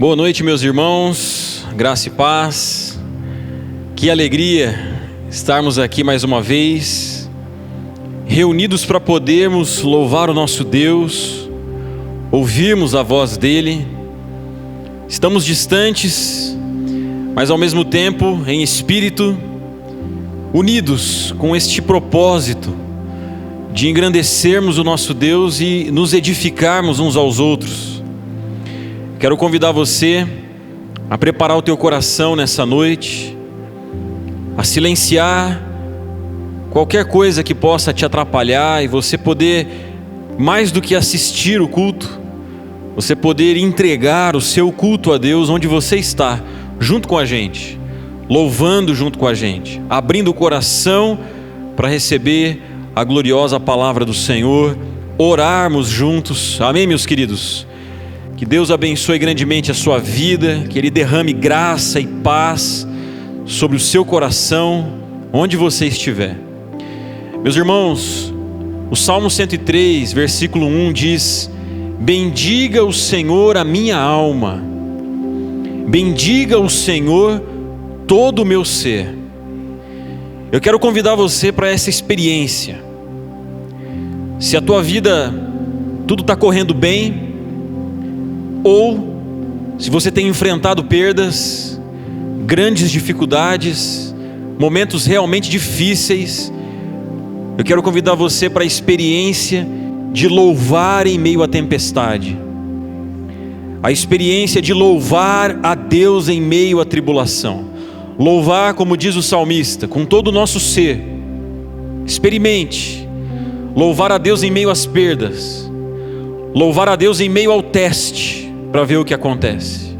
Boa noite, meus irmãos, graça e paz. Que alegria estarmos aqui mais uma vez, reunidos para podermos louvar o nosso Deus, ouvirmos a voz dEle. Estamos distantes, mas ao mesmo tempo em espírito, unidos com este propósito de engrandecermos o nosso Deus e nos edificarmos uns aos outros. Quero convidar você a preparar o teu coração nessa noite, a silenciar qualquer coisa que possa te atrapalhar e você poder, mais do que assistir o culto, você poder entregar o seu culto a Deus onde você está, junto com a gente, louvando junto com a gente, abrindo o coração para receber a gloriosa palavra do Senhor, orarmos juntos. Amém, meus queridos? Que Deus abençoe grandemente a sua vida, que Ele derrame graça e paz sobre o seu coração, onde você estiver. Meus irmãos, o Salmo 103, versículo 1 diz: bendiga o Senhor a minha alma, bendiga o Senhor todo o meu ser. Eu quero convidar você para essa experiência. Se a tua vida, tudo está correndo bem, ou se você tem enfrentado perdas, grandes dificuldades, momentos realmente difíceis, eu quero convidar você para a experiência de louvar em meio à tempestade, a experiência de louvar a Deus em meio à tribulação. Louvar, como diz o salmista, com todo o nosso ser. Experimente louvar a Deus em meio às perdas, louvar a Deus em meio ao teste, para ver o que acontece.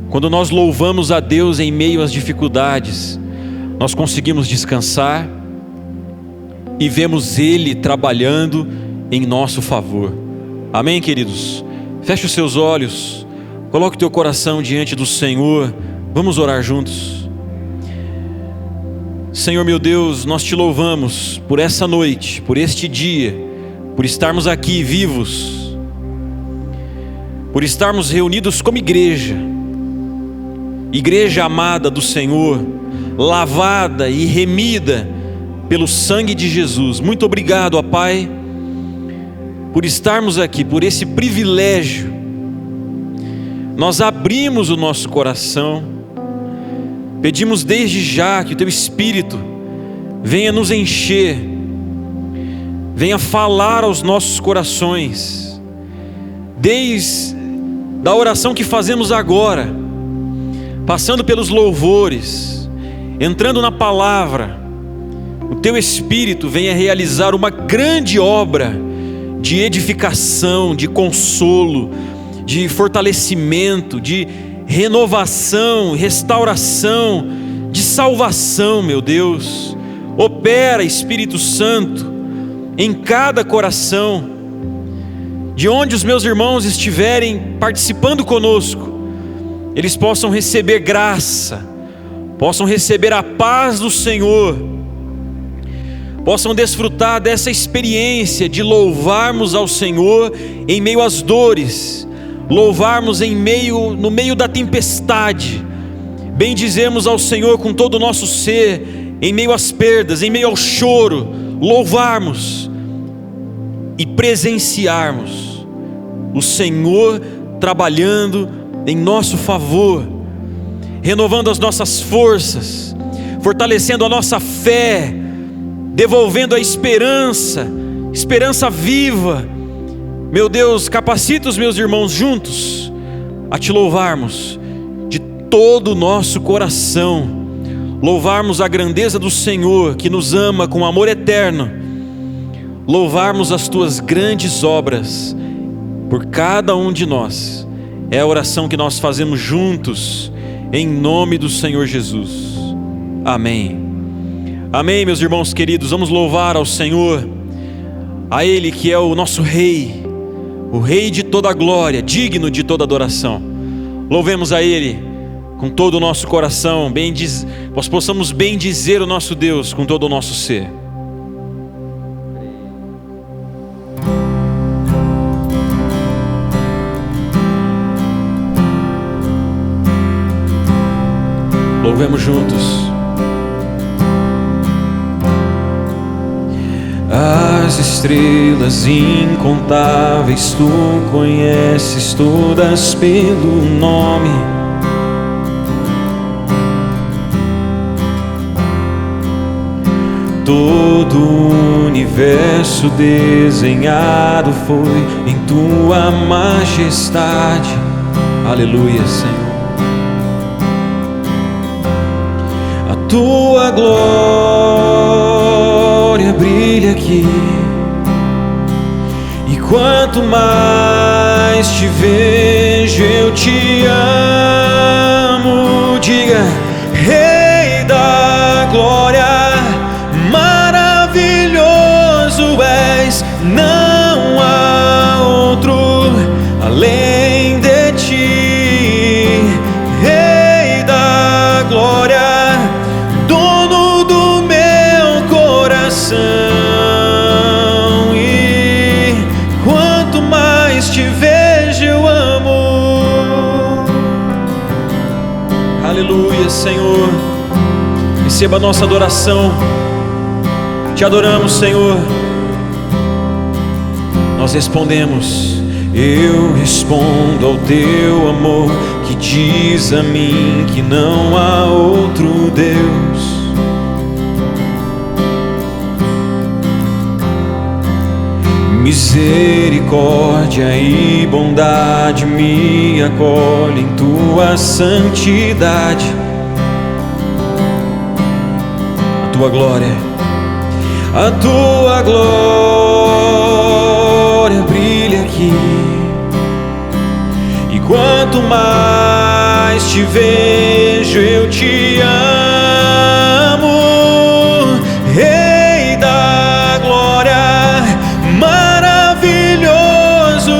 Quando nós louvamos a Deus em meio às dificuldades, nós conseguimos descansar e vemos Ele trabalhando em nosso favor. Amém, queridos? Feche os seus olhos, coloque o teu coração diante do Senhor, vamos orar juntos. Senhor meu Deus, nós te louvamos por essa noite, por este dia, por estarmos aqui vivos, por estarmos reunidos como igreja, igreja amada do Senhor, lavada e remida pelo sangue de Jesus. Muito obrigado, ó Pai, por estarmos aqui, por esse privilégio. Nós abrimos o nosso coração, pedimos desde já que o Teu Espírito venha nos encher, venha falar aos nossos corações, desde da oração que fazemos agora, passando pelos louvores, entrando na palavra, o Teu Espírito venha realizar uma grande obra de edificação, de consolo, de fortalecimento, de renovação, restauração, de salvação, meu Deus. Opera, Espírito Santo, em cada coração, de onde os meus irmãos estiverem participando conosco, eles possam receber graça, possam receber a paz do Senhor, possam desfrutar dessa experiência de louvarmos ao Senhor em meio às dores, louvarmos no meio da tempestade, bendizemos ao Senhor com todo o nosso ser, em meio às perdas, em meio ao choro, louvarmos e presenciarmos o Senhor trabalhando em nosso favor, renovando as nossas forças, fortalecendo a nossa fé, devolvendo a esperança viva. Meu Deus, capacita os meus irmãos juntos a Te louvarmos de todo o nosso coração, louvarmos a grandeza do Senhor que nos ama com amor eterno, louvarmos as Tuas grandes obras por cada um de nós. É a oração que nós fazemos juntos, em nome do Senhor Jesus. Amém. Amém, meus irmãos queridos. Vamos louvar ao Senhor, a Ele que é o nosso Rei, o Rei de toda a glória, digno de toda adoração. Louvemos a Ele com todo o nosso coração, nós possamos bendizer o nosso Deus com todo o nosso ser. Louvemos juntos. As estrelas incontáveis tu conheces todas pelo nome. Todo o universo desenhado foi em tua majestade. Aleluia, Senhor. A tua glória brilha aqui, e quanto mais te vejo eu te amo. Diga: Rei da glória, maravilhoso és, não há outro além de ti. Rei da glória, dono do meu coração, e quanto mais te vejo eu amo. Aleluia, Senhor. Receba a nossa adoração. Te adoramos, Senhor. Nós respondemos: eu respondo ao teu amor, que diz a mim que não há outro Deus. Misericórdia e bondade me acolhem em tua santidade. A tua glória, a tua glória brilha aqui, e quanto mais te vejo eu te amo. Rei da glória, maravilhoso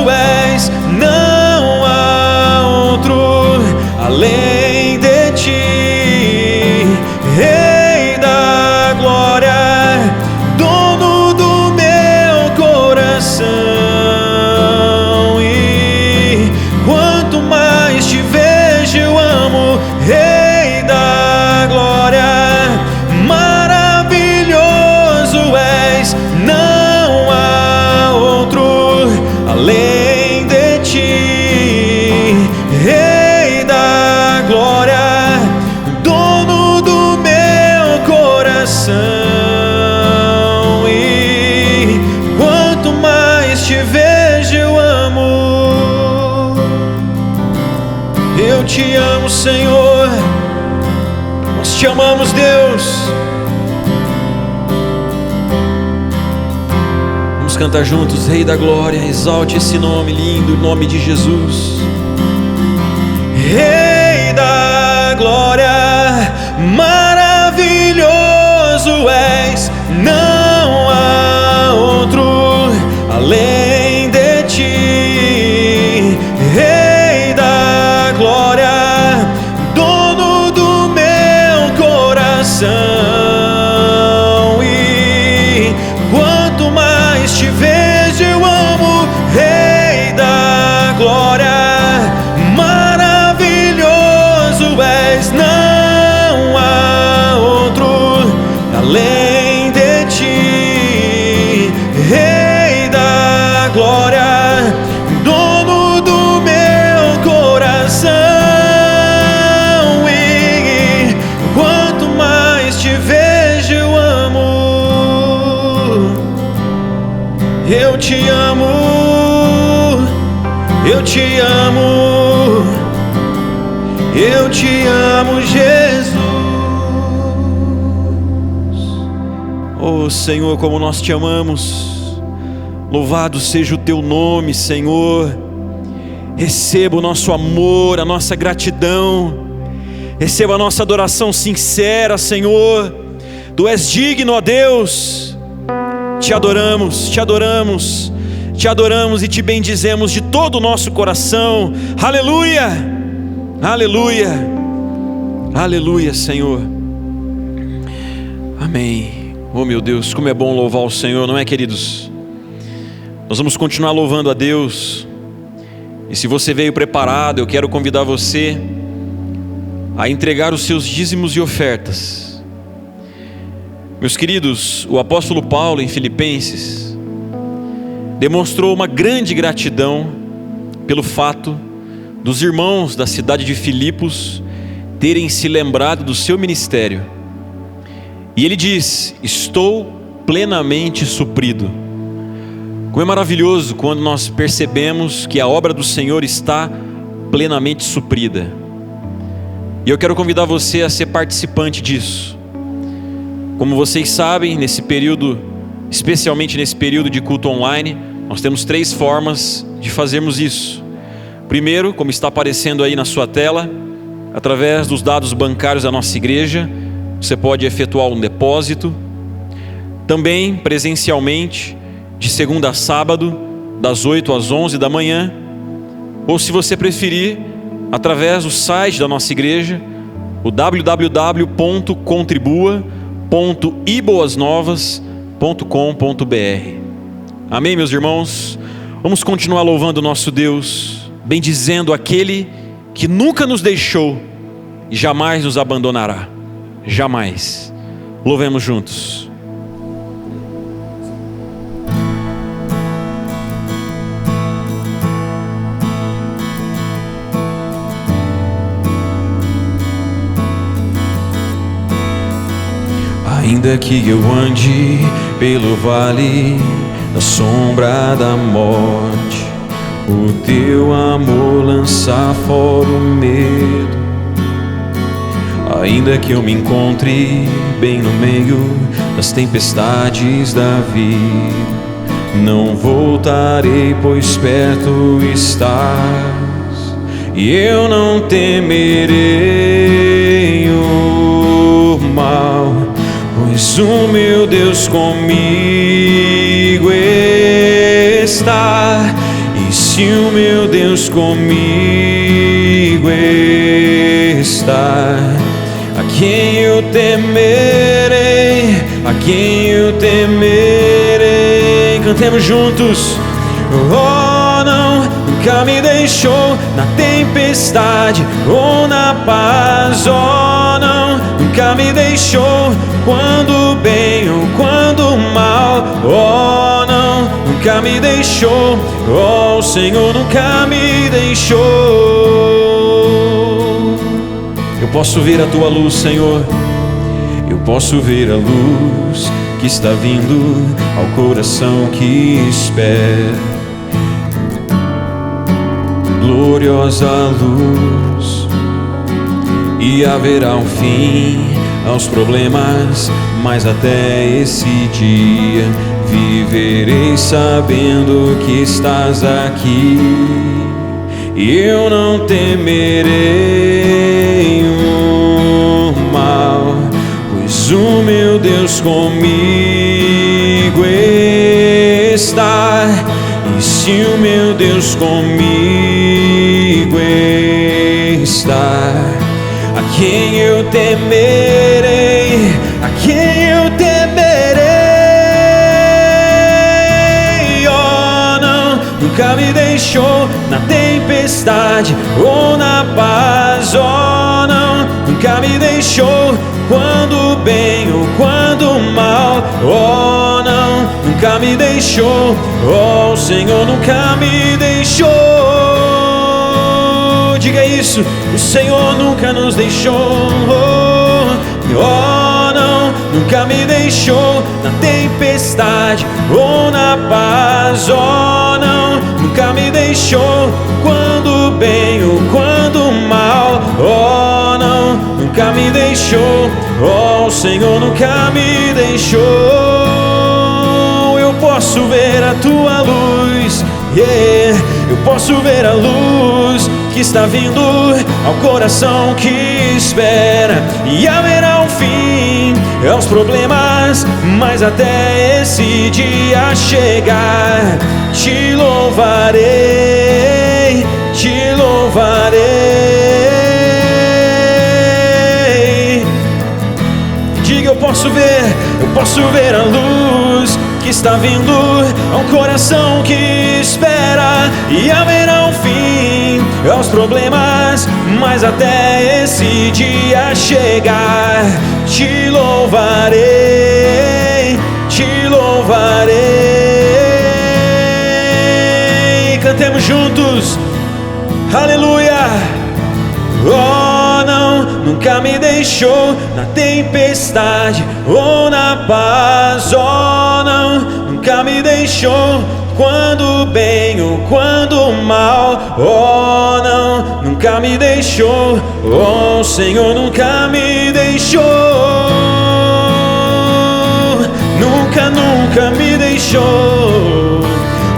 és, não há outro além de ti. Rei da glória, dono do meu coração, e quanto mais te vejo eu amo. Rei da glória, maravilhoso és, não há outro além de ti. Rei da glória, dono do meu coração, e quanto mais te vejo eu amo. Eu te amo, Senhor. Nós te amamos, Deus. Vamos cantar juntos: Rei da glória, exalte esse nome lindo, o nome de Jesus. Rei da glória, maravilhoso és, não há outro além de ti. Rei da glória, dono do meu coração, e quanto mais te vejo eu amo. Rei da glória, maravilhoso és, não há outro além de ti. Rei da glória, dono do meu coração, e quanto mais te vejo eu amo. Eu te amo, eu te amo, eu te amo, Jesus. Oh Senhor, como nós te amamos. Louvado seja o teu nome, Senhor. Receba o nosso amor, a nossa gratidão. Receba a nossa adoração sincera, Senhor. Tu és digno, ó Deus. Te adoramos, te adoramos, te adoramos e te bendizemos de todo o nosso coração. Aleluia, aleluia, aleluia, Senhor. Amém. Oh meu Deus, como é bom louvar o Senhor, não é, queridos? Nós vamos continuar louvando a Deus. E se você veio preparado, eu quero convidar você a entregar os seus dízimos e ofertas. Meus queridos, o apóstolo Paulo, em Filipenses, demonstrou uma grande gratidão pelo fato dos irmãos da cidade de Filipos terem se lembrado do seu ministério. E ele diz: estou plenamente suprido. Como é maravilhoso quando nós percebemos que a obra do Senhor está plenamente suprida. E eu quero convidar você a ser participante disso. Como vocês sabem, nesse período, especialmente nesse período de culto online, nós temos 3 formas de fazermos isso. Primeiro, como está aparecendo aí na sua tela, através dos dados bancários da nossa igreja, você pode efetuar um depósito. Também presencialmente, de segunda a sábado, das 8 às 11 da manhã. Ou se você preferir, através do site da nossa igreja, o www.contribua.iboasnovas.com.br. Amém, meus irmãos? Vamos continuar louvando o nosso Deus, bendizendo aquele que nunca nos deixou e jamais nos abandonará. Jamais. Louvemos juntos. Ainda que eu ande pelo vale da sombra da morte, o teu amor lança fora o medo. Ainda que eu me encontre bem no meio das tempestades da vida, não voltarei, pois perto estás, e eu não temerei o mal, pois o meu Deus comigo está. E se o meu Deus comigo está, a quem eu temerei, a quem eu temerei. Cantemos juntos. Oh, não, nunca me deixou na tempestade ou na paz. Oh, não, nunca me deixou quando bem ou quando mal. Oh, não, nunca me deixou. Oh, o Senhor nunca me deixou. Eu posso ver a tua luz, Senhor. Eu posso ver a luz que está vindo ao coração que espera. Gloriosa luz, e haverá um fim aos problemas, mas até esse dia viverei sabendo que estás aqui. E eu não temerei o mal, pois o meu Deus comigo está. E se o meu Deus comigo está, a quem eu temerei, a quem eu temerei. Oh, não, nunca me deixou na tempestade ou na paz. Oh, não, nunca me deixou quando bem ou quando mal. Oh, não, nunca me deixou. Oh, o Senhor nunca me deixou. Diga isso, o Senhor nunca nos deixou. Oh, não, nunca me deixou na tempestade ou na paz. Oh, não, nunca me deixou quando bem ou quando mal. Oh, não, nunca me deixou. Oh, o Senhor nunca me deixou. Eu posso ver a tua luz, yeah. Eu posso ver a luz que está vindo ao coração que espera. E haverá um fim aos problemas, mas até esse dia chegar, te louvarei, te louvarei. Diga, eu posso ver a luz que que está vindo, a um coração que espera, e haverá um fim aos problemas, mas até esse dia chegar, te louvarei, te louvarei. Cantemos juntos, aleluia. Oh, não, nunca me deixou na tempestade ou na paz. Oh, não, nunca me deixou quando bem ou quando mal. Oh, não, nunca me deixou. Oh, Senhor, nunca me deixou. Nunca, nunca me deixou.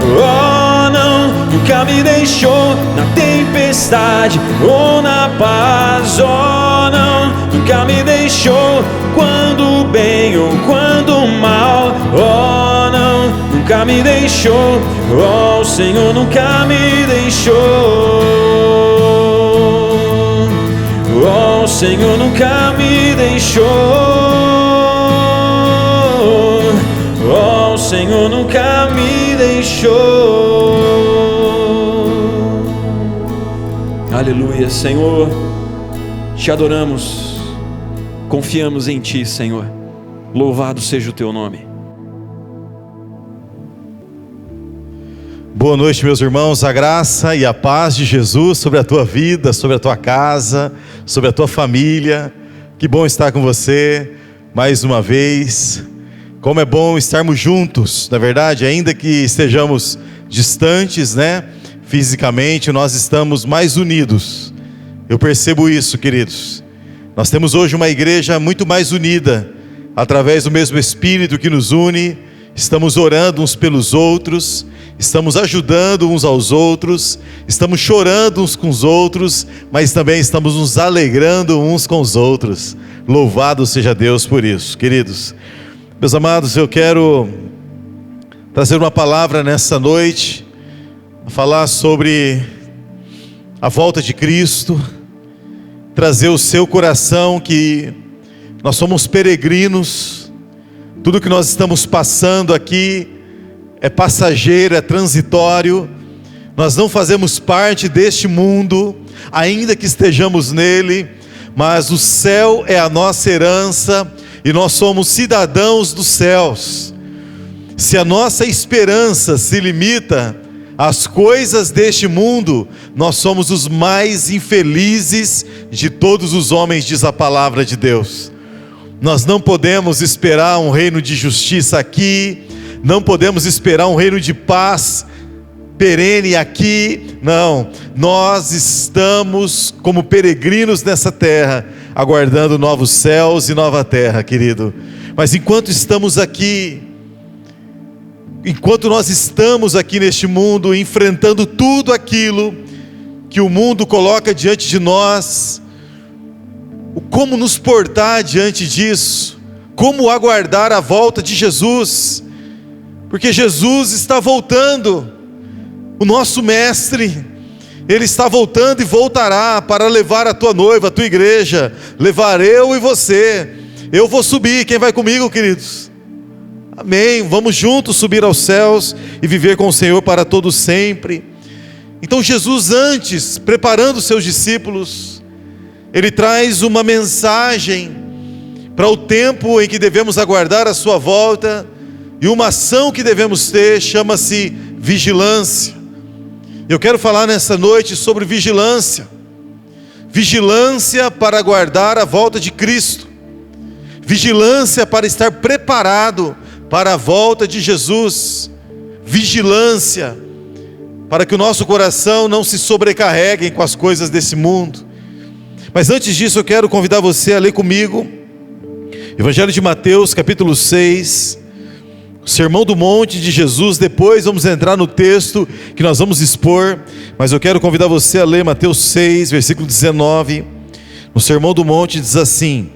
Oh, não, nunca me deixou na tempestade ou na paz. Oh, não, nunca me deixou quando bem ou quando mal. Oh, não, nunca me deixou. Oh, Senhor, nunca me deixou. Oh, Senhor, nunca me deixou. Oh, Senhor, nunca me deixou. Aleluia, Senhor, te adoramos, confiamos em Ti, Senhor. Louvado seja o Teu nome. Boa noite, meus irmãos. A graça e a paz de Jesus sobre a tua vida, sobre a tua casa, sobre a tua família. Que bom estar com você mais uma vez. Como é bom estarmos juntos, na verdade, ainda que estejamos distantes, né? Fisicamente, nós estamos mais unidos. Eu percebo isso, queridos. Nós temos hoje uma igreja muito mais unida, através do mesmo Espírito que nos une. Estamos orando uns pelos outros, estamos ajudando uns aos outros, estamos chorando uns com os outros, mas também estamos nos alegrando uns com os outros. Louvado seja Deus por isso, queridos. Meus amados, eu quero trazer uma palavra nessa noite, falar sobre a volta de Cristo, trazer o seu coração que nós somos peregrinos, tudo que nós estamos passando aqui é passageiro, é transitório, nós não fazemos parte deste mundo, ainda que estejamos nele, mas o céu é a nossa herança e nós somos cidadãos dos céus. Se a nossa esperança se limita às coisas deste mundo, nós somos os mais infelizes de todos os homens, diz a palavra de Deus. Nós não podemos esperar um reino de justiça aqui, não podemos esperar um reino de paz perene aqui, não. Nós estamos como peregrinos nessa terra, aguardando novos céus e nova terra, querido. Mas enquanto estamos aqui, enquanto nós estamos aqui neste mundo, enfrentando tudo aquilo que o mundo coloca diante de nós, como nos portar diante disso, como aguardar a volta de Jesus, porque Jesus está voltando, o nosso mestre, Ele está voltando e voltará para levar a tua noiva, a tua igreja, levar eu e você. Eu vou subir, quem vai comigo, queridos? Amém, vamos juntos subir aos céus e viver com o Senhor para todo sempre. Então Jesus, antes, preparando os seus discípulos, Ele traz uma mensagem para o tempo em que devemos aguardar a sua volta, e uma ação que devemos ter, chama-se vigilância. Eu quero falar nessa noite sobre vigilância. Vigilância para aguardar a volta de Cristo. Vigilância para estar preparado para a volta de Jesus. Vigilância para que o nosso coração não se sobrecarregue com as coisas desse mundo. Mas antes disso eu quero convidar você a ler comigo Evangelho de Mateus, capítulo 6, o Sermão do Monte de Jesus. Depois vamos entrar no texto que nós vamos expor, mas eu quero convidar você a ler Mateus 6, versículo 19. No Sermão do Monte diz assim: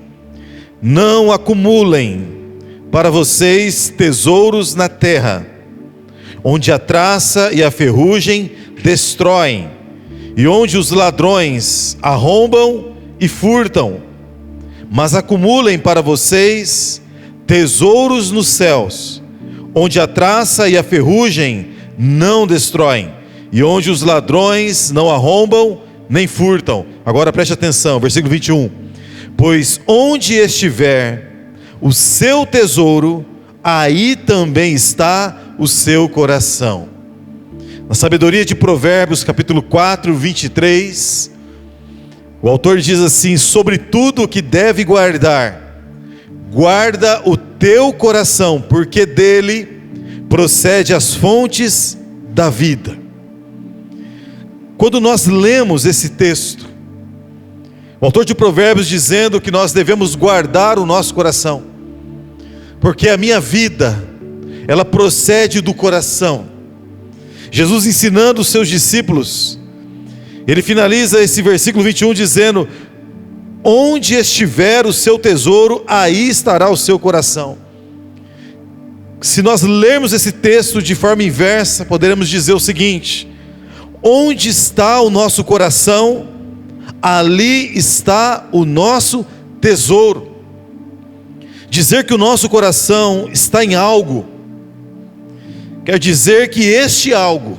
não acumulem para vocês tesouros na terra, onde a traça e a ferrugem destroem, e onde os ladrões arrombam e furtam. Mas acumulem para vocês tesouros nos céus, onde a traça e a ferrugem não destroem, e onde os ladrões não arrombam nem furtam. Agora preste atenção, versículo 21. Pois onde estiver o seu tesouro, aí também está o seu coração. Na sabedoria de Provérbios, capítulo 4, 23, o autor diz assim: sobre tudo o que deve guardar, guarda o teu coração, porque dele procede as fontes da vida. Quando nós lemos esse texto, o autor de Provérbios dizendo que nós devemos guardar o nosso coração, porque a minha vida, ela procede do coração. Jesus ensinando os seus discípulos, ele finaliza esse versículo 21 dizendo: onde estiver o seu tesouro, aí estará o seu coração. Se nós lermos esse texto de forma inversa, poderemos dizer o seguinte: onde está o nosso coração, ali está o nosso tesouro. Dizer que o nosso coração está em algo, quer dizer que este algo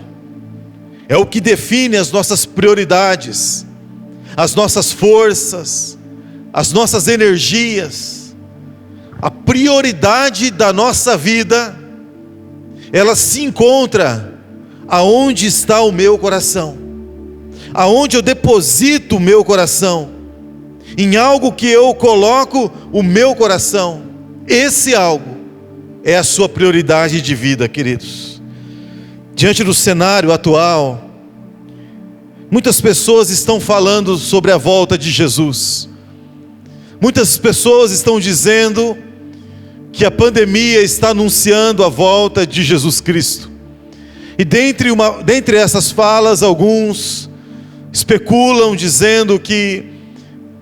é o que define as nossas prioridades, as nossas forças, as nossas energias. A prioridade da nossa vida, ela se encontra aonde está o meu coração, aonde eu deposito o meu coração, em algo que eu coloco o meu coração. Esse algo é a sua prioridade de vida, queridos. Diante do cenário atual, muitas pessoas estão falando sobre a volta de Jesus. Muitas pessoas estão dizendo que a pandemia está anunciando a volta de Jesus Cristo. E dentre essas falas, alguns especulam dizendo que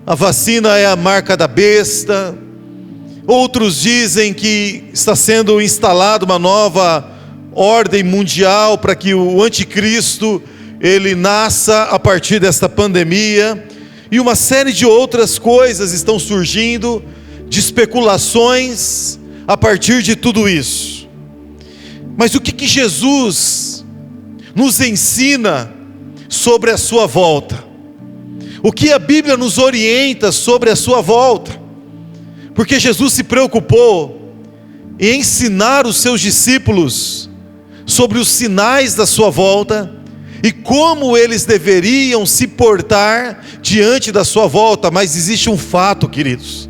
a vacina é a marca da besta. Outros dizem que está sendo instalada uma nova ordem mundial para que o anticristo ele nasça a partir desta pandemia. E uma série de outras coisas estão surgindo, de especulações a partir de tudo isso. Mas o que Jesus nos ensina sobre a sua volta? O que a Bíblia nos orienta sobre a sua volta? Porque Jesus se preocupou em ensinar os seus discípulos sobre os sinais da sua volta e como eles deveriam se portar diante da sua volta. Mas existe um fato, queridos,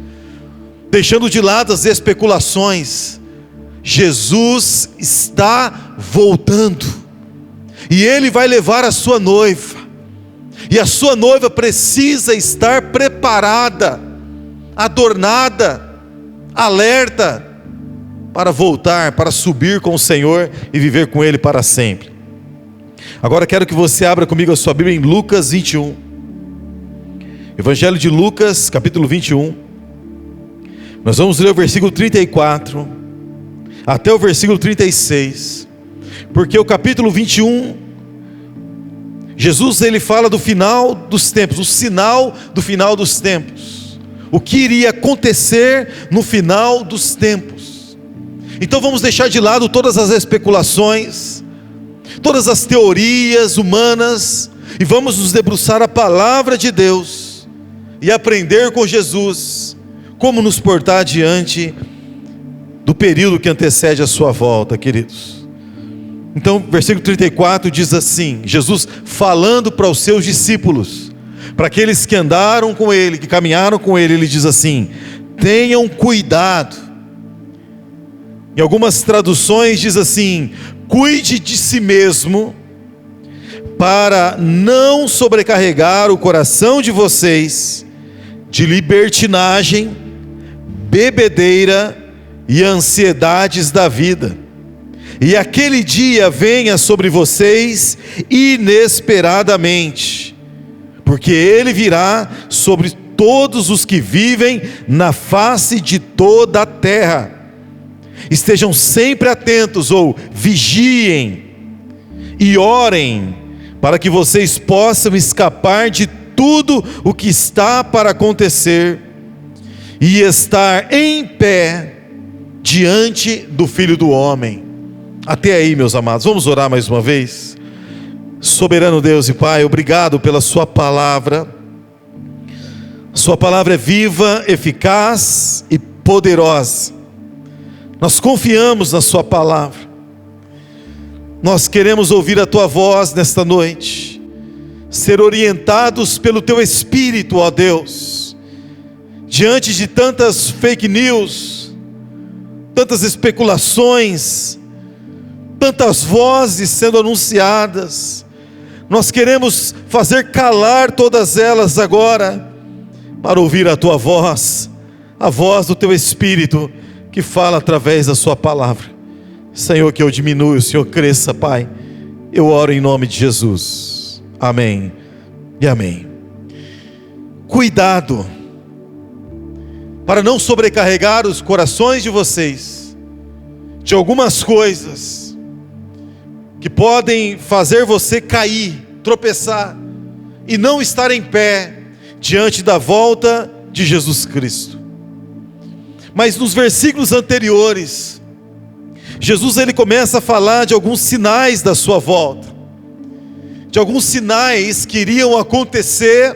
deixando de lado as especulações: Jesus está voltando, e Ele vai levar a sua noiva, e a sua noiva precisa estar preparada, adornada, alerta, para voltar, para subir com o Senhor e viver com Ele para sempre. Agora quero que você abra comigo a sua Bíblia em Lucas 21, Evangelho de Lucas, capítulo 21, nós vamos ler o versículo 34, até o versículo 36, porque o capítulo 21, Jesus ele fala do final dos tempos, o sinal do final dos tempos, o que iria acontecer no final dos tempos. Então vamos deixar de lado todas as especulações, todas as teorias humanas, e vamos nos debruçar a palavra de Deus, e aprender com Jesus, como nos portar diante do período que antecede a sua volta, queridos. Então, versículo 34 diz assim, Jesus falando para os seus discípulos, para aqueles que andaram com Ele, que caminharam com Ele, Ele diz assim: tenham cuidado. Em algumas traduções diz assim: cuide de si mesmo, para não sobrecarregar o coração de vocês de libertinagem, bebedeira e ansiedades da vida, e aquele dia venha sobre vocês inesperadamente, porque ele virá sobre todos os que vivem na face de toda a terra. Estejam sempre atentos, ou vigiem e orem, para que vocês possam escapar de tudo o que está para acontecer e estar em pé diante do Filho do Homem. Até aí, meus amados, vamos orar mais uma vez. Soberano Deus e Pai, obrigado pela sua palavra. Sua palavra é viva, eficaz e poderosa. Nós confiamos na sua palavra. Nós queremos ouvir a tua voz nesta noite, ser orientados pelo teu Espírito, ó Deus, diante de tantas fake news, tantas especulações, tantas vozes sendo anunciadas. Nós queremos fazer calar todas elas agora, para ouvir a tua voz, a voz do teu Espírito, que fala através da sua palavra. Senhor, que eu diminua, o Senhor cresça, Pai. Eu oro em nome de Jesus. Amém e amém. Cuidado, para não sobrecarregar os corações de vocês, de algumas coisas, que podem fazer você cair, tropeçar, e não estar em pé, diante da volta de Jesus Cristo. Mas nos versículos anteriores, Jesus ele começa a falar de alguns sinais da sua volta, de alguns sinais que iriam acontecer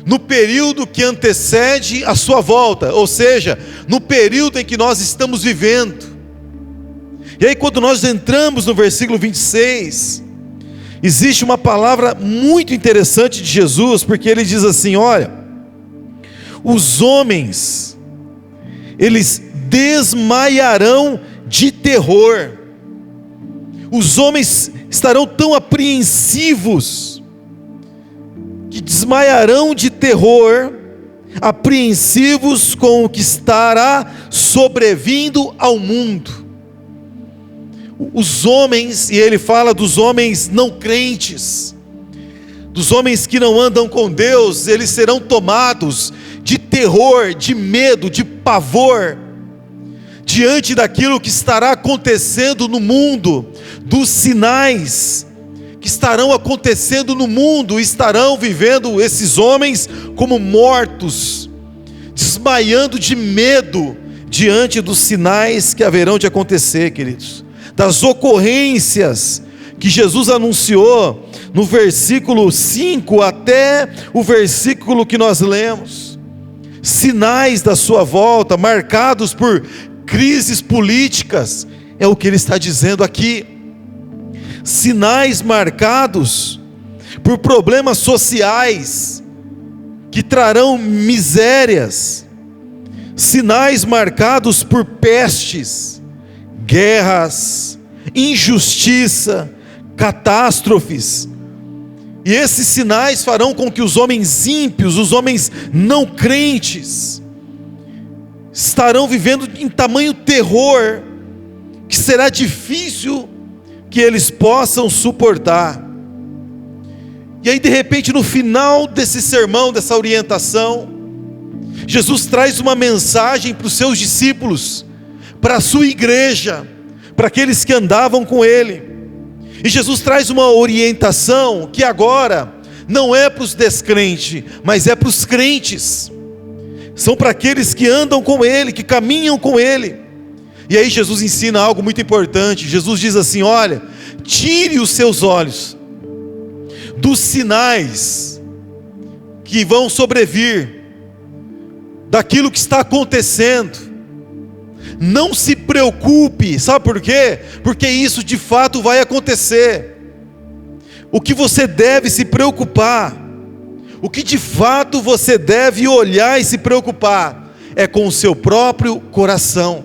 no período que antecede a sua volta, ou seja, no período em que nós estamos vivendo. E aí quando nós entramos no versículo 26, existe uma palavra muito interessante de Jesus, porque ele diz assim: olha, os homens, eles desmaiarão de terror. Os homens estarão tão apreensivos, que desmaiarão de terror, apreensivos com o que estará sobrevindo ao mundo. Os homens, e ele fala dos homens não crentes, dos homens que não andam com Deus, eles serão tomados de terror, de medo, de pavor, diante daquilo que estará acontecendo no mundo, dos sinais que estarão acontecendo no mundo. Estarão vivendo esses homens como mortos, desmaiando de medo, diante dos sinais que haverão de acontecer, queridos, das ocorrências que Jesus anunciou no versículo 5 até o versículo que nós lemos. Sinais da sua volta, marcados por crises políticas, é o que ele está dizendo aqui. Sinais marcados por problemas sociais que trarão misérias, sinais marcados por pestes, guerras, injustiça, catástrofes. E esses sinais farão com que os homens ímpios, os homens não crentes, estarão vivendo em tamanho terror, que será difícil que eles possam suportar. E aí de repente, no final desse sermão, dessa orientação, Jesus traz uma mensagem para os seus discípulos, para a sua igreja, para aqueles que andavam com ele. E Jesus traz uma orientação que agora não é para os descrentes, mas é para os crentes. São para aqueles que andam com ele, que caminham com ele. E aí Jesus ensina algo muito importante. Jesus diz assim: olha, tire os seus olhos dos sinais que vão sobrevir, daquilo que está acontecendo. Não se preocupe, sabe por quê? Porque isso de fato vai acontecer. O que você deve se preocupar, o que de fato você deve olhar e se preocupar, é com o seu próprio coração.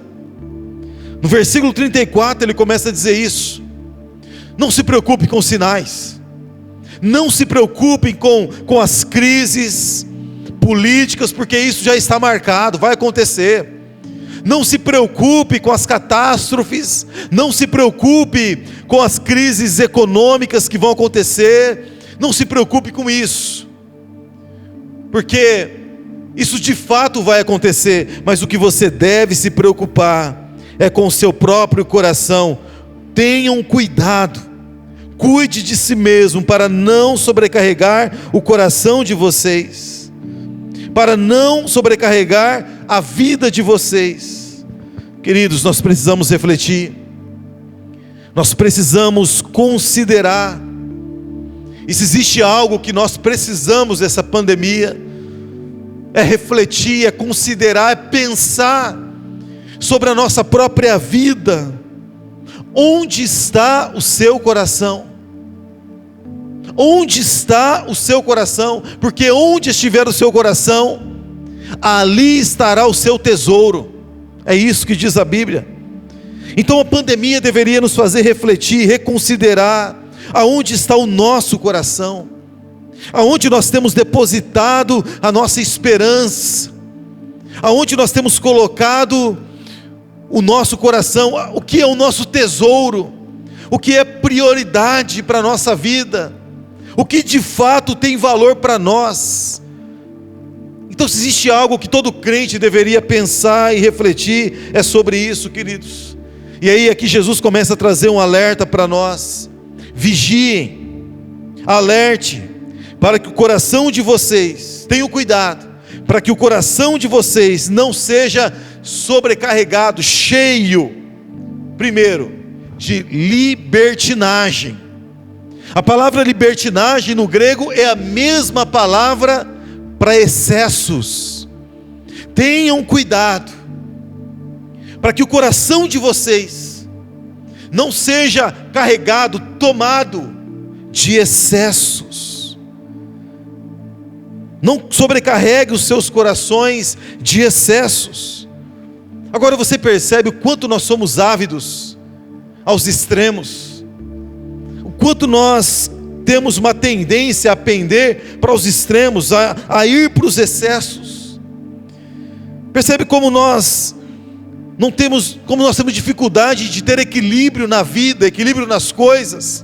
No versículo 34 ele começa a dizer isso: não se preocupe com os sinais, não se preocupe com as crises políticas, porque isso já está marcado, vai acontecer. Não se preocupe com as catástrofes, não se preocupe com as crises econômicas que vão acontecer, não se preocupe com isso, porque isso de fato vai acontecer. Mas o que você deve se preocupar é com o seu próprio coração. Tenham cuidado, cuide de si mesmo, para não sobrecarregar o coração de vocês, para não sobrecarregar a vida de vocês. Queridos, nós precisamos refletir. Nós precisamos considerar. E se existe algo que nós precisamos dessa pandemia, é refletir, é considerar, é pensar sobre a nossa própria vida. Onde está o seu coração? Onde está o seu coração? Porque onde estiver o seu coração, ali estará o seu tesouro. É isso que diz a Bíblia. Então a pandemia deveria nos fazer refletir, reconsiderar aonde está o nosso coração, aonde nós temos depositado a nossa esperança, aonde nós temos colocado o nosso coração, o que é o nosso tesouro, o que é prioridade para a nossa vida, o que de fato tem valor para nós. Então, se existe algo que todo crente deveria pensar e refletir, é sobre isso, queridos. E aí aqui Jesus começa a trazer um alerta para nós: vigiem, alerte, para que o coração de vocês, tenham cuidado, para que o coração de vocês não seja sobrecarregado, cheio, primeiro, de libertinagem. A palavra libertinagem no grego é a mesma palavra para excessos. Tenham cuidado, para que o coração de vocês não seja carregado, tomado de excessos. Não sobrecarregue os seus corações de excessos. Agora você percebe o quanto nós somos ávidos aos extremos, o quanto nós temos uma tendência a pender para os extremos, a ir para os excessos. Percebe como nós temos dificuldade de ter equilíbrio na vida, equilíbrio nas coisas.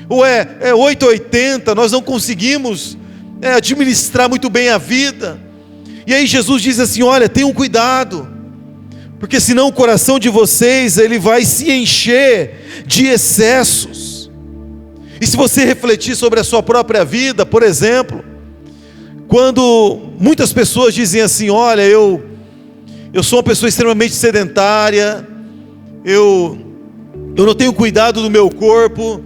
Ou é 880, nós não conseguimos administrar muito bem a vida. E aí Jesus diz assim: olha, tenham cuidado, porque senão o coração de vocês ele vai se encher de excessos. E se você refletir sobre a sua própria vida, por exemplo, quando muitas pessoas dizem assim: olha, eu sou uma pessoa extremamente sedentária, eu não tenho cuidado do meu corpo,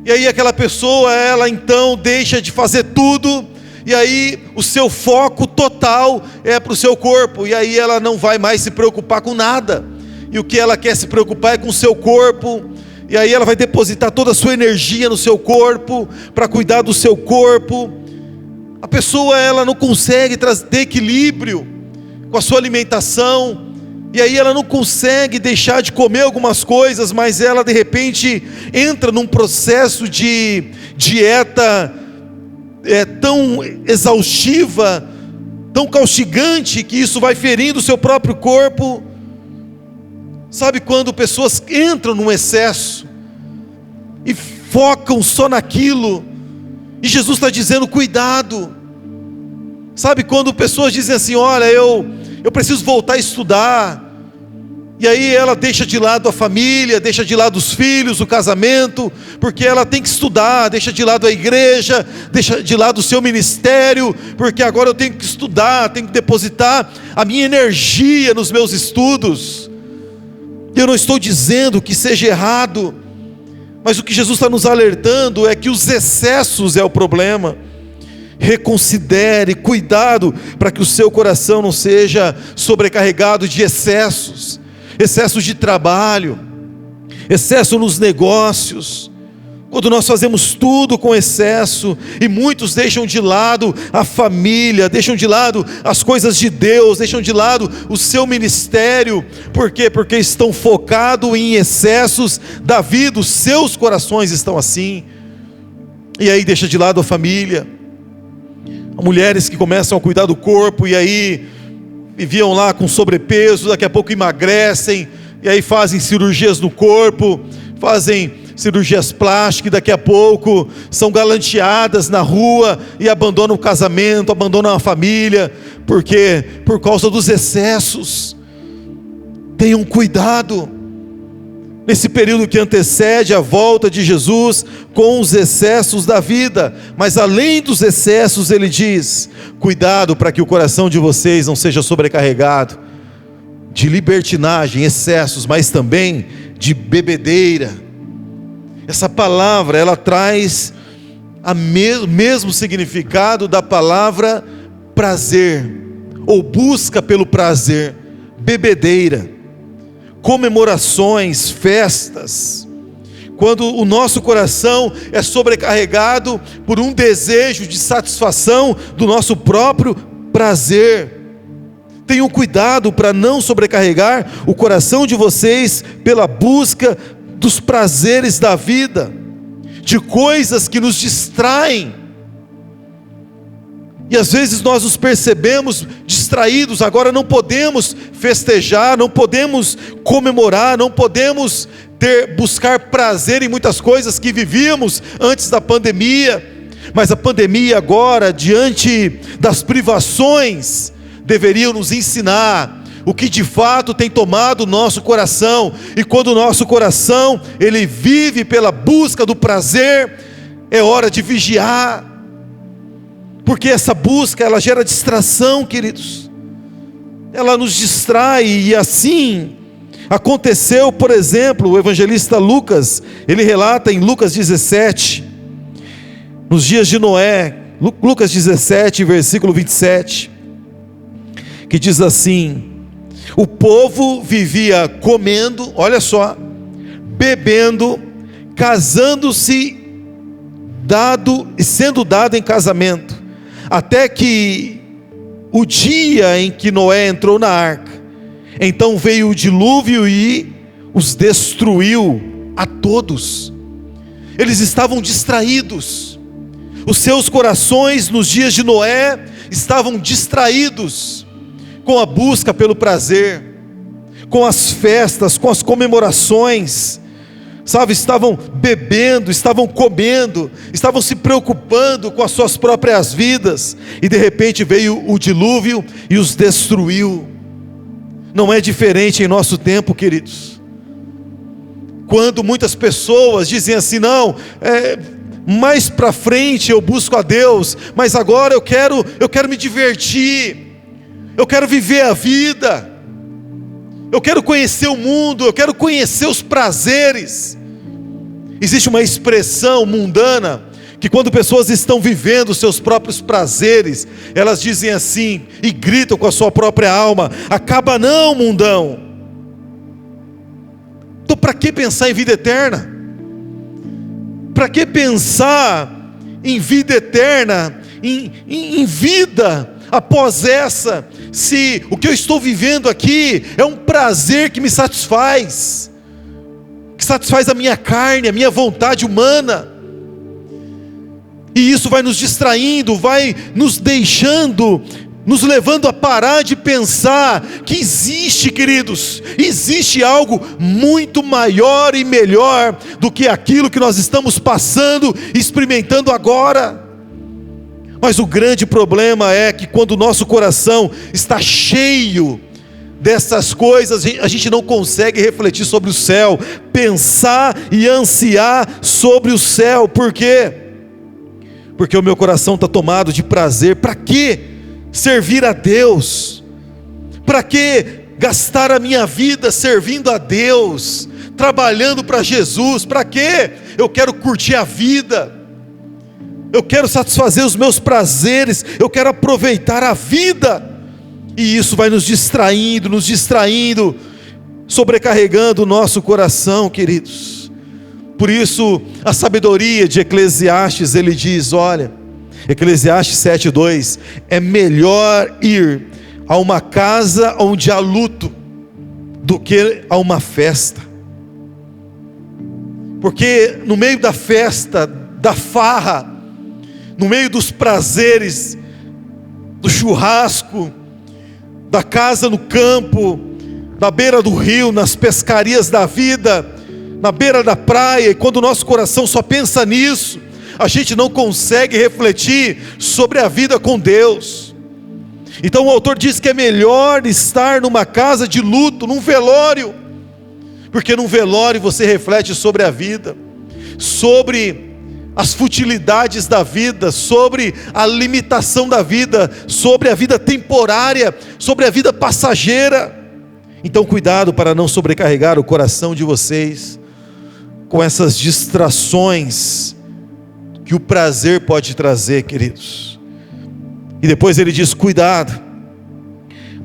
e aí aquela pessoa, ela então deixa de fazer tudo, e aí o seu foco total é para o seu corpo, e aí ela não vai mais se preocupar com nada, e o que ela quer se preocupar é com o seu corpo, e aí ela vai depositar toda a sua energia no seu corpo, para cuidar do seu corpo. A pessoa, ela não consegue ter equilíbrio com a sua alimentação, e aí ela não consegue deixar de comer algumas coisas, mas ela de repente entra num processo de dieta tão exaustiva, tão castigante, que isso vai ferindo o seu próprio corpo. Sabe quando pessoas entram num excesso e focam só naquilo, e Jesus está dizendo: cuidado. Sabe quando pessoas dizem assim: olha, eu preciso voltar a estudar, e aí ela deixa de lado a família, deixa de lado os filhos, o casamento, porque ela tem que estudar, deixa de lado a igreja, deixa de lado o seu ministério, porque agora eu tenho que estudar, tenho que depositar a minha energia nos meus estudos. Eu não estou dizendo que seja errado, mas o que Jesus está nos alertando é que os excessos é o problema. Reconsidere, cuidado, para que o seu coração não seja sobrecarregado de excessos, excessos de trabalho, excesso nos negócios. Quando nós fazemos tudo com excesso, e muitos deixam de lado a família, deixam de lado as coisas de Deus, deixam de lado o seu ministério. Por quê? Porque estão focados em excessos da vida, os seus corações estão assim, e aí deixa de lado a família. Mulheres que começam a cuidar do corpo, e aí viviam lá com sobrepeso, daqui a pouco emagrecem, e aí fazem cirurgias no corpo, fazem cirurgias plásticas, daqui a pouco são galanteadas na rua e abandonam o casamento, abandonam a família, porque por causa dos excessos. Tenham cuidado nesse período que antecede a volta de Jesus, com os excessos da vida. Mas além dos excessos, ele diz: cuidado para que o coração de vocês não seja sobrecarregado de libertinagem, excessos, mas também de bebedeira. Essa palavra, ela traz o mesmo significado da palavra prazer, ou busca pelo prazer, bebedeira, comemorações, festas. Quando o nosso coração é sobrecarregado por um desejo de satisfação do nosso próprio prazer. Tenham cuidado para não sobrecarregar o coração de vocês pela busca dos prazeres da vida, de coisas que nos distraem. E às vezes nós nos percebemos distraídos. Agora não podemos festejar, não podemos comemorar, não podemos buscar prazer em muitas coisas que vivíamos antes da pandemia. Mas a pandemia agora, diante das privações, deveriam nos ensinar o que de fato tem tomado o nosso coração. E quando o nosso coração, ele vive pela busca do prazer, é hora de vigiar, porque essa busca, ela gera distração, queridos. Ela nos distrai, e assim aconteceu, por exemplo, o evangelista Lucas, ele relata em Lucas 17, nos dias de Noé, Lucas 17, versículo 27, que diz assim: o povo vivia comendo, olha só, bebendo, casando-se, sendo dado em casamento, até que o dia em que Noé entrou na arca. Então veio o dilúvio e os destruiu a todos. Eles estavam distraídos. Os seus corações nos dias de Noé estavam distraídos com a busca pelo prazer, com as festas, com as comemorações, sabe? Estavam bebendo, estavam comendo, estavam se preocupando com as suas próprias vidas, e de repente veio o dilúvio e os destruiu. Não é diferente em nosso tempo, queridos. Quando muitas pessoas dizem assim: não, mais para frente eu busco a Deus, mas agora eu quero me divertir, eu quero viver a vida, eu quero conhecer o mundo, eu quero conhecer os prazeres. Existe uma expressão mundana, que quando pessoas estão vivendo os seus próprios prazeres, elas dizem assim, e gritam com a sua própria alma: acaba não, mundão. Então para que pensar em vida eterna? Para que pensar em vida eterna, em vida após essa, se o que eu estou vivendo aqui é um prazer que me satisfaz, que satisfaz a minha carne, a minha vontade humana? E isso vai nos distraindo, vai nos deixando, nos levando a parar de pensar que existe, queridos, existe algo muito maior e melhor do que aquilo que nós estamos passando, experimentando agora. Mas o grande problema é que quando o nosso coração está cheio dessas coisas, a gente não consegue refletir sobre o céu, pensar e ansiar sobre o céu. Por quê? Porque o meu coração está tomado de prazer. Para que servir a Deus? Para que gastar a minha vida servindo a Deus, trabalhando para Jesus? Para que? Eu quero curtir a vida, eu quero satisfazer os meus prazeres, eu quero aproveitar a vida. E isso vai nos distraindo, sobrecarregando o nosso coração, queridos. Por isso, a sabedoria de Eclesiastes, ele diz, olha, Eclesiastes 7:2, é melhor ir a uma casa onde há luto, do que a uma festa. Porque no meio da festa, da farra, no meio dos prazeres, do churrasco, da casa no campo, na beira do rio, nas pescarias da vida, na beira da praia, e quando o nosso coração só pensa nisso, a gente não consegue refletir sobre a vida com Deus. Então o autor diz que é melhor estar numa casa de luto, num velório, porque num velório você reflete sobre a vida, sobre as futilidades da vida, sobre a limitação da vida, sobre a vida temporária, sobre a vida passageira. Então cuidado para não sobrecarregar o coração de vocês com essas distrações que o prazer pode trazer, queridos. E depois ele diz: cuidado,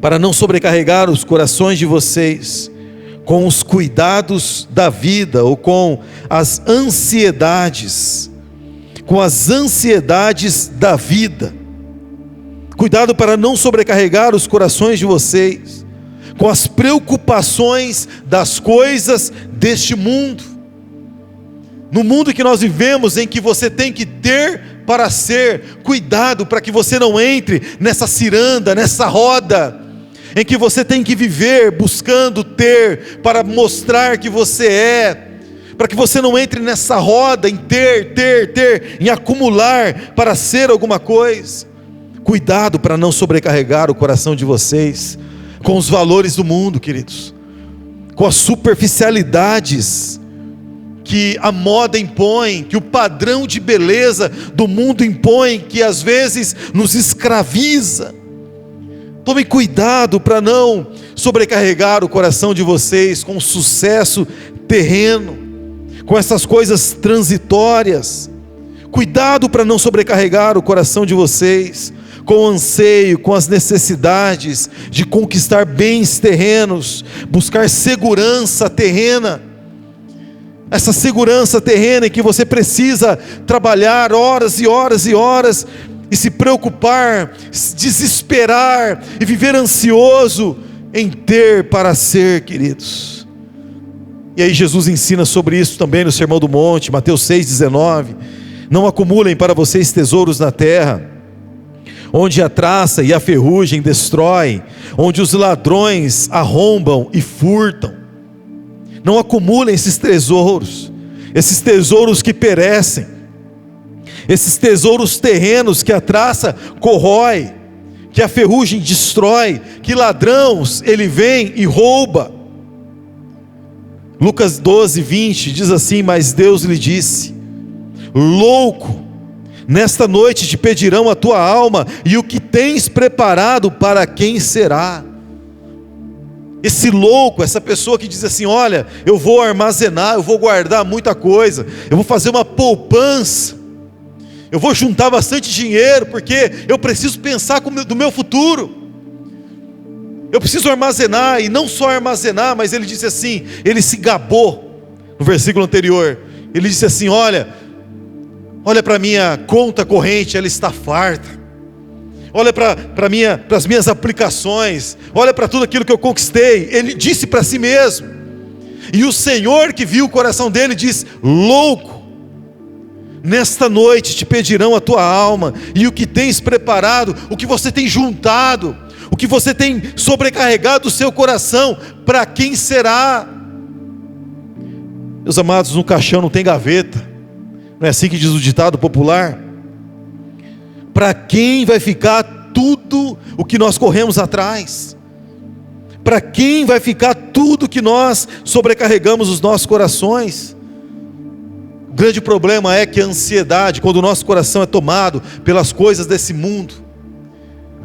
para não sobrecarregar os corações de vocês com os cuidados da vida, ou com as ansiedades da vida. Cuidado para não sobrecarregar os corações de vocês com as preocupações das coisas deste mundo. No mundo que nós vivemos, em que você tem que ter para ser, cuidado para que você não entre nessa ciranda, nessa roda, em que você tem que viver buscando ter, para mostrar que você é, para que você não entre nessa roda em ter, em acumular para ser alguma coisa. Cuidado para não sobrecarregar o coração de vocês com os valores do mundo, queridos, com as superficialidades que a moda impõe, que o padrão de beleza do mundo impõe, que às vezes nos escraviza. Tome cuidado para não sobrecarregar o coração de vocês com sucesso terreno, com essas coisas transitórias. Cuidado para não sobrecarregar o coração de vocês com o anseio, com as necessidades de conquistar bens terrenos, buscar segurança terrena. Essa segurança terrena em que você precisa trabalhar horas e horas e horas, e se preocupar, se desesperar, e viver ansioso em ter para ser, queridos. E aí Jesus ensina sobre isso também no Sermão do Monte, Mateus 6,19. Não acumulem para vocês tesouros na terra, onde a traça e a ferrugem destroem, onde os ladrões arrombam e furtam. Não acumulem esses tesouros que perecem, esses tesouros terrenos que a traça corrói, que a ferrugem destrói, que ladrões ele vem e rouba. Lucas 12:20 diz assim: mas Deus lhe disse: louco, nesta noite te pedirão a tua alma, e o que tens preparado para quem será? Esse louco, essa pessoa que diz assim: olha, eu vou armazenar, eu vou guardar muita coisa, eu vou fazer uma poupança, eu vou juntar bastante dinheiro, porque eu preciso pensar do meu futuro, eu preciso armazenar. E não só armazenar, mas ele disse assim, ele se gabou no versículo anterior. Ele disse assim: olha para a minha conta corrente, ela está farta. Olha para as minhas aplicações, olha para tudo aquilo que eu conquistei. Ele disse para si mesmo. E o Senhor, que viu o coração dele, diz: louco, nesta noite te pedirão a tua alma, e o que tens preparado, o que você tem juntado, o que você tem sobrecarregado o seu coração, para quem será? Meus amados, no caixão não tem gaveta, não é assim que diz o ditado popular? Para quem vai ficar tudo o que nós corremos atrás? Para quem vai ficar tudo que nós sobrecarregamos os nossos corações? O grande problema é que a ansiedade, quando o nosso coração é tomado pelas coisas desse mundo,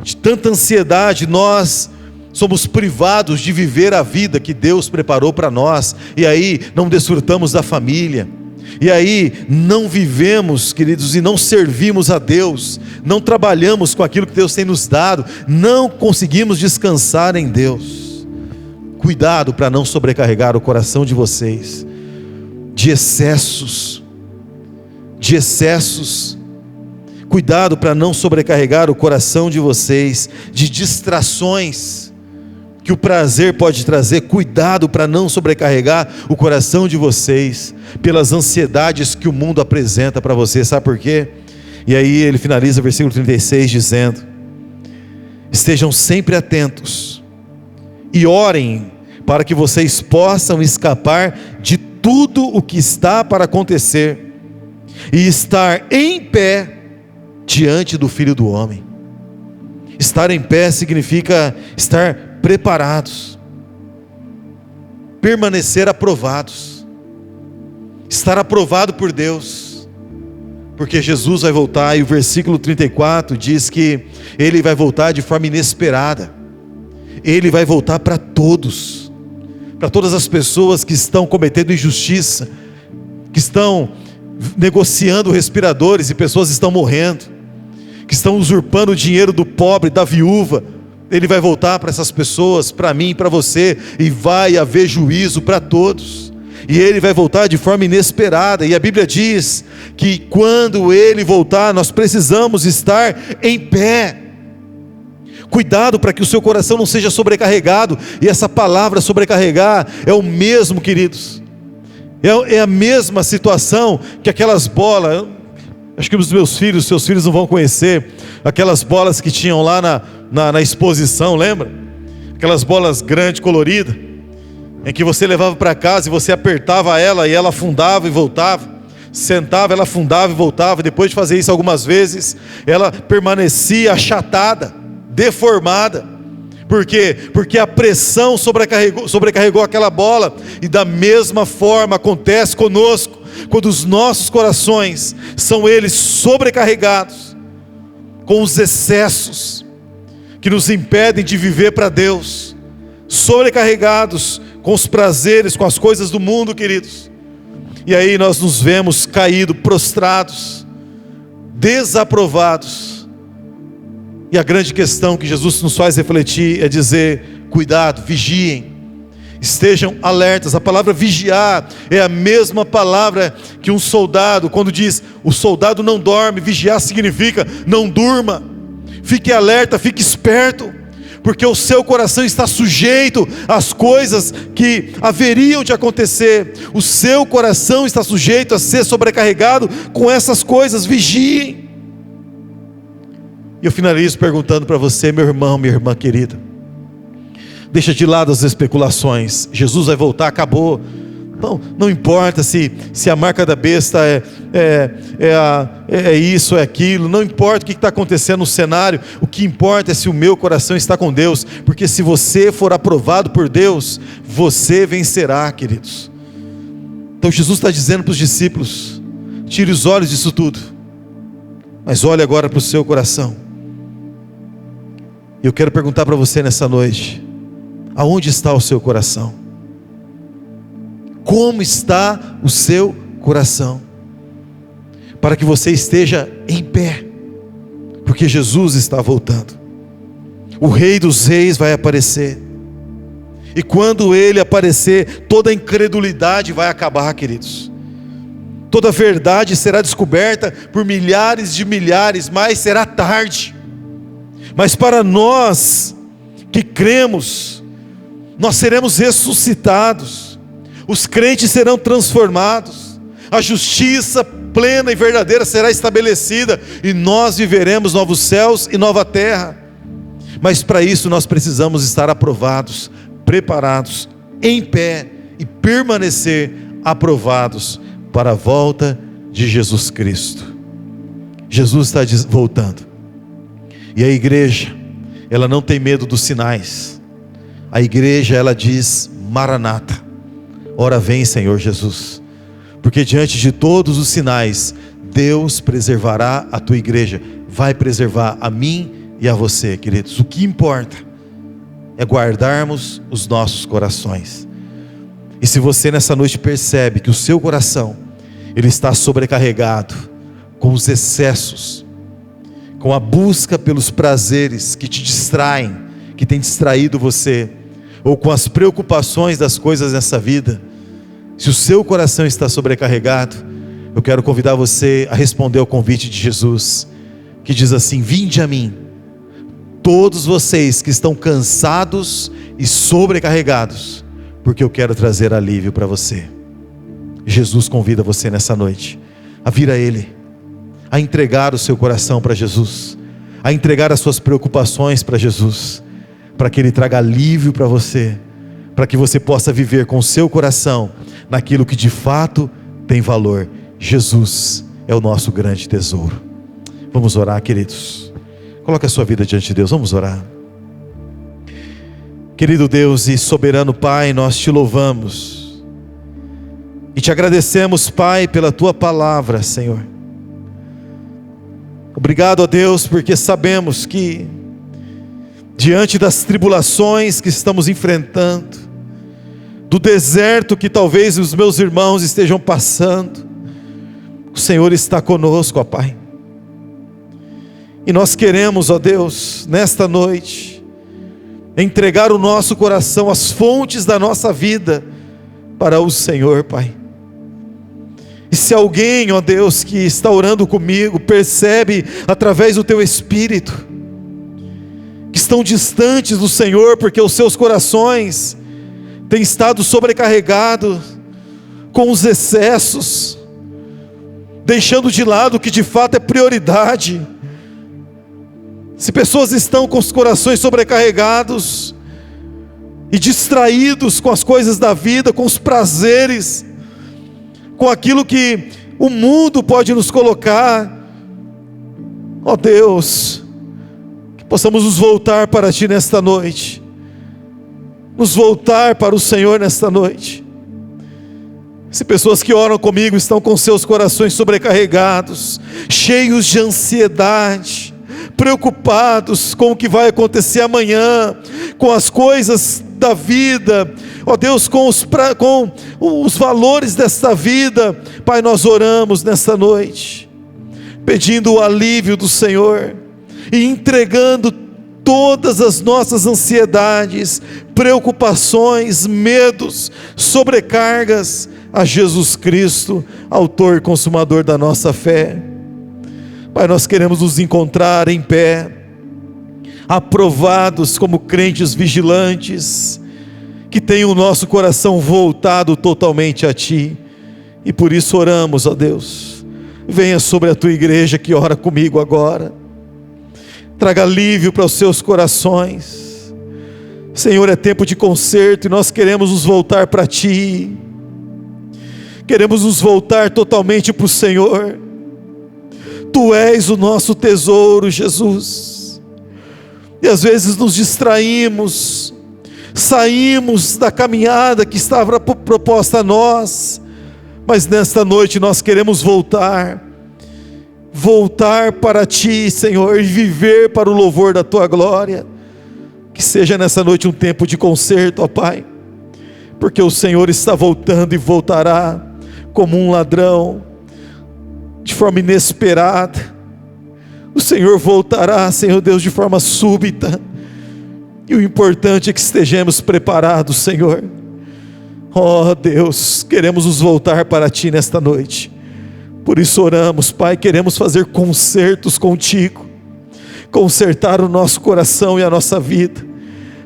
de tanta ansiedade, nós somos privados de viver a vida que Deus preparou para nós, e aí não desfrutamos da família, e aí não vivemos, queridos, e não servimos a Deus, não trabalhamos com aquilo que Deus tem nos dado, não conseguimos descansar em Deus. Cuidado para não sobrecarregar o coração de vocês de excessos, cuidado para não sobrecarregar o coração de vocês de distrações que o prazer pode trazer. Cuidado para não sobrecarregar o coração de vocês pelas ansiedades que o mundo apresenta para vocês. Sabe por quê? E aí ele finaliza o versículo 36 dizendo: estejam sempre atentos e orem para que vocês possam escapar de tudo o que está para acontecer e estar em pé diante do Filho do Homem. Estar em pé significa estar preparados, permanecer aprovados, estar aprovado por Deus, porque Jesus vai voltar. E o versículo 34 diz que Ele vai voltar de forma inesperada. Ele vai voltar para todas as pessoas que estão cometendo injustiça, que estão negociando respiradores e pessoas estão morrendo, que estão usurpando o dinheiro do pobre, da viúva. Ele vai voltar para essas pessoas, para mim, para você, e vai haver juízo para todos. E Ele vai voltar de forma inesperada, e a Bíblia diz que quando Ele voltar, nós precisamos estar em pé. Cuidado para que o seu coração não seja sobrecarregado, e essa palavra sobrecarregar é o mesmo, queridos, é a mesma situação que aquelas bolas, acho que os meus filhos, seus filhos não vão conhecer, aquelas bolas que tinham lá na exposição, lembra? Aquelas bolas grandes, coloridas, em que você levava para casa e você apertava ela e ela afundava e voltava, sentava, ela afundava e voltava. Depois de fazer isso algumas vezes, ela permanecia achatada, deformada. Por quê? Porque a pressão sobrecarregou aquela bola. E da mesma forma acontece conosco, quando os nossos corações são eles sobrecarregados com os excessos que nos impedem de viver para Deus, sobrecarregados com os prazeres, com as coisas do mundo, queridos. E aí nós nos vemos caídos, prostrados, desaprovados. E a grande questão que Jesus nos faz refletir é dizer: cuidado, vigiem, estejam alertas. A palavra vigiar é a mesma palavra que um soldado, quando diz o soldado não dorme, vigiar significa não durma. Fique alerta, fique esperto, porque o seu coração está sujeito às coisas que haveriam de acontecer. O seu coração está sujeito a ser sobrecarregado com essas coisas. Vigiem. E eu finalizo perguntando para você, meu irmão, minha irmã querida, deixa de lado as especulações. Jesus vai voltar, acabou. Não importa se a marca da besta é isso, é aquilo. Não importa o que está acontecendo no cenário. O que importa é se o meu coração está com Deus. Porque se você for aprovado por Deus, você vencerá, queridos. Então Jesus está dizendo para os discípulos: tire os olhos disso tudo, mas olhe agora para o seu coração. E eu quero perguntar para você nessa noite: aonde está o seu coração? Como está o seu coração? Para que você esteja em pé, porque Jesus está voltando. O Rei dos Reis vai aparecer, e quando Ele aparecer, toda a incredulidade vai acabar, queridos. Toda a verdade será descoberta por milhares de milhares, mas será tarde. Mas para nós que cremos, nós seremos ressuscitados, os crentes serão transformados, a justiça plena e verdadeira será estabelecida, e nós viveremos novos céus e nova terra. Mas para isso nós precisamos estar aprovados, preparados, em pé, e permanecer aprovados para a volta de Jesus Cristo. Jesus está voltando, e a igreja, ela não tem medo dos sinais. A igreja, ela diz: Maranata, ora vem, Senhor Jesus. Porque diante de todos os sinais, Deus preservará a tua igreja, vai preservar a mim e a você, queridos. O que importa é guardarmos os nossos corações. E se você nessa noite percebe que o seu coração, ele está sobrecarregado com os excessos, com a busca pelos prazeres que te distraem, que tem distraído você, ou com as preocupações das coisas nessa vida, se o seu coração está sobrecarregado, eu quero convidar você a responder ao convite de Jesus, que diz assim: vinde a mim, todos vocês que estão cansados e sobrecarregados, porque eu quero trazer alívio para você. Jesus convida você nessa noite a vir a Ele, a entregar o seu coração para Jesus, a entregar as suas preocupações para Jesus, para que Ele traga alívio para você, para que você possa viver com o seu coração naquilo que de fato tem valor. Jesus é o nosso grande tesouro. Vamos orar, queridos. Coloque a sua vida diante de Deus, vamos orar. Querido Deus e soberano Pai, nós te louvamos e te agradecemos, Pai, pela tua palavra, Senhor. Obrigado a Deus, porque sabemos que diante das tribulações que estamos enfrentando, do deserto que talvez os meus irmãos estejam passando, O Senhor está conosco, ó Pai. E nós queremos, ó Deus, nesta noite, entregar o nosso coração, as fontes da nossa vida, para o Senhor, Pai. E se alguém, ó Deus, que está orando comigo, percebe através do Teu Espírito, que estão distantes do Senhor, porque os seus corações têm estado sobrecarregados com os excessos, deixando de lado o que de fato é prioridade. Se pessoas estão com os corações sobrecarregados e distraídos com as coisas da vida, com os prazeres, com aquilo que o mundo pode nos colocar, ó Deus, que possamos nos voltar para Ti nesta noite, nos voltar para o Senhor nesta noite. Se pessoas que oram comigo estão com seus corações sobrecarregados, cheios de ansiedade, preocupados com o que vai acontecer amanhã, com as coisas da vida, ó Deus, com os valores desta vida, Pai, nós oramos nesta noite, pedindo o alívio do Senhor, e entregando todas as nossas ansiedades, preocupações, medos, sobrecargas, a Jesus Cristo, autor e consumador da nossa fé. Pai, nós queremos nos encontrar em pé, aprovados como crentes vigilantes, que tem o nosso coração voltado totalmente a Ti, e por isso oramos, ó Deus, venha sobre a Tua igreja que ora comigo agora, traga alívio para os seus corações. Senhor, é tempo de conserto, e nós queremos nos voltar para Ti, queremos nos voltar totalmente para o Senhor. Tu és o nosso tesouro, Jesus, e às vezes nos distraímos, saímos da caminhada que estava proposta a nós, mas nesta noite nós queremos voltar para Ti, Senhor, e viver para o louvor da Tua glória. Que seja nessa noite um tempo de conserto, ó Pai, porque o Senhor está voltando e voltará como um ladrão, de forma inesperada. O Senhor voltará, Senhor Deus, de forma súbita, e o importante é que estejamos preparados, Senhor. Ó Deus, queremos nos voltar para Ti nesta noite, por isso oramos, Pai, queremos fazer concertos contigo, consertar o nosso coração e a nossa vida,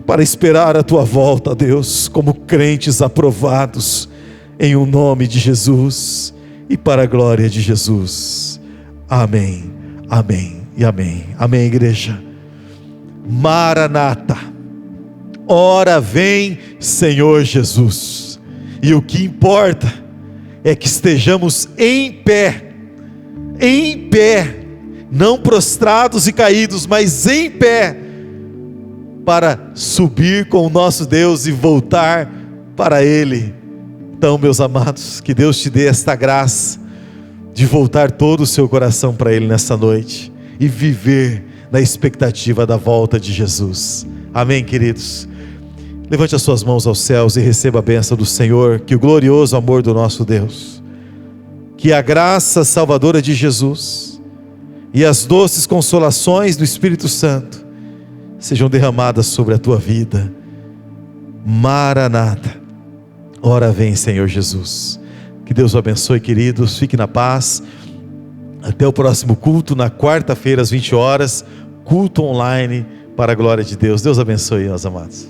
para esperar a Tua volta, Deus, como crentes aprovados, em o nome de Jesus, e para a glória de Jesus. Amém, amém e amém. Amém, igreja. Maranata, ora vem, Senhor Jesus. E o que importa é que estejamos em pé, não prostrados e caídos, mas em pé, para subir com o nosso Deus e voltar para Ele. Então, meus amados, que Deus te dê esta graça de voltar todo o seu coração para Ele nessa noite e viver na expectativa da volta de Jesus. Amém, queridos? Levante as suas mãos aos céus e receba a bênção do Senhor, que o glorioso amor do nosso Deus, que a graça salvadora de Jesus e as doces consolações do Espírito Santo sejam derramadas sobre a tua vida. Maranata, ora vem, Senhor Jesus. Que Deus o abençoe, queridos, fique na paz. Até o próximo culto, na quarta-feira às 20 horas, culto online para a glória de Deus. Deus abençoe, meus amados.